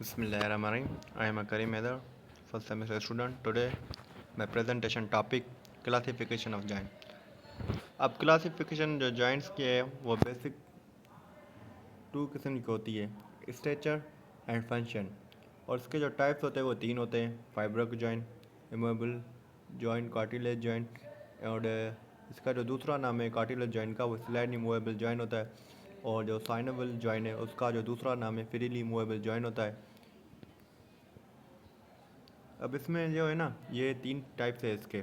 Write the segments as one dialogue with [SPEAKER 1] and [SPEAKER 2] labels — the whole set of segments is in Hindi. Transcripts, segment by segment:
[SPEAKER 1] Bismillahirrahmanirrahim. I am a Karim Haider, first semester student. Today, my presentation topic classification of joint. अब क्लासिफिकेशन जो जॉइंट्स की है वो बेसिक टू किस्म की होती है, स्ट्रेचर एंड फंक्शन। और इसके जो टाइप्स होते हैं वो तीन होते हैं: fibrous joint, immovable joint, cartilage joint. और इसका जो दूसरा नाम है कार्टिलेज जॉइंट का वो स्लाइडली मूवेबल जॉइंट होता है। और जो साइनेबल जॉइंट है उसका जो दूसरा नाम है फ्रीली मूवेबल जॉइंट होता है। अब इसमें जो है ना, ये तीन टाइप्स है इसके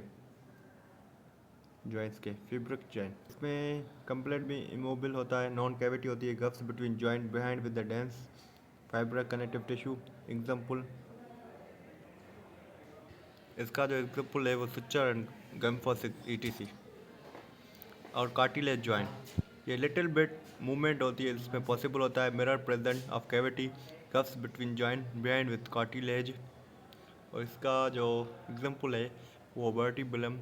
[SPEAKER 1] जॉइंट्स के। फिब्रिक जॉइंट, इसमें कंप्लीट भी इमोबिल होता है, नॉन कैविटी होती है, gaps between joint behind with the dense fibrous connective tissue. Example, इसका जो एग्जाम्पल है वो सुचर एंड गम्फोसिक ईटीसी। और कार्टिलेज जॉइंट, ये लिटिल बिट मूवमेंट होती है, इसमें पॉसिबल होता है mere present of cavity, gaps between joint behind with cartilage. और इसका जो एग्जाम्पल है वो वर्टिब्रम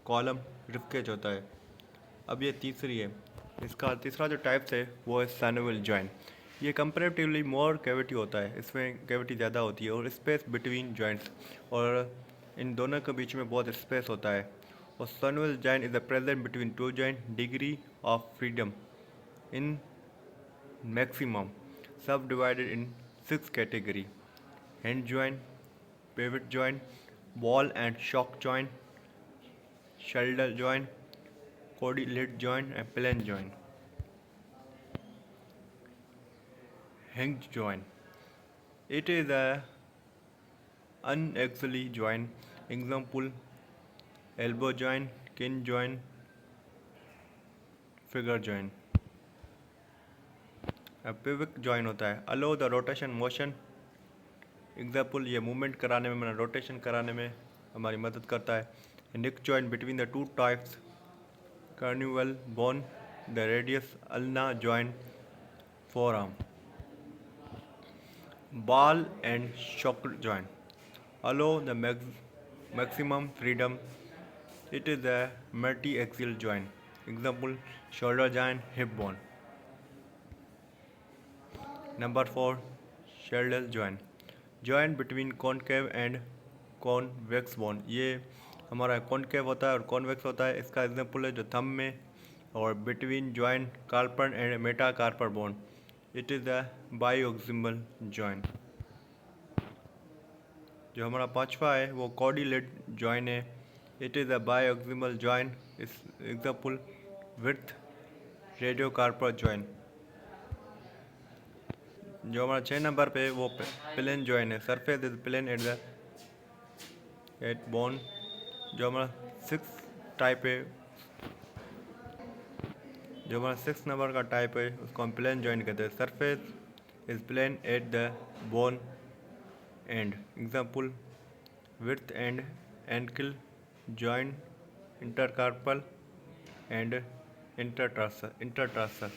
[SPEAKER 1] कॉलम रिफ्केज होता है। अब ये तीसरी है, इसका तीसरा जो टाइप्स है वो है सैनुअल जॉइंट। ये कंपेरेटिवली मोर कैविटी होता है, इसमें कैविटी ज़्यादा होती है और स्पेस बिटवीन जॉइंट्स, और इन दोनों के बीच में बहुत स्पेस होता है। और synovial joint is the present between two joint, degree of freedom in maximum, subdivided in 6 category: hinge joint, pivot joint, ball and shock joint, shoulder joint, coordinate joint, and plane joint. Hinge joint. It is a unaxially joint. Example: elbow joint, kin joint, figure joint. अब pivot joint होता है, allow the rotation motion। Example, ये मूवमेंट कराने में, मतलब रोटेशन कराने में हमारी मदद करता है। Nick joint between the two types, carnival bone, the radius ulna joint, forearm. Ball and shock joint allow the maximum freedom. It is a multi-axial joint. Example: shoulder joint, hip bone. Number 4, shoulder joint. Joint between concave and convex bone. ये हमारा कॉन्केव होता है और कॉन्वेक्स होता है। इसका एग्जाम्पल है जो थंब में। और between joint carpal and metacarpal bone, it is a biaxial joint. जो हमारा पांचवा है वो कॉर्डिलेट जॉइंट है। It is a biaxial joint. इस एग्जाम्पल: विथ रेडियोकार्पल जॉइंट। जो हमारा 6 नंबर पे वो प्लेन जॉइंट है। Surface is plane at the at bone. जो हमारा 6 टाइप है, जो हमारा 6 नंबर का टाइप है उसको हम प्लेन जॉइंट कहते हैं। Surface is plane at the bone end. Example: width and ankle joint, intercarpal and intertarsal.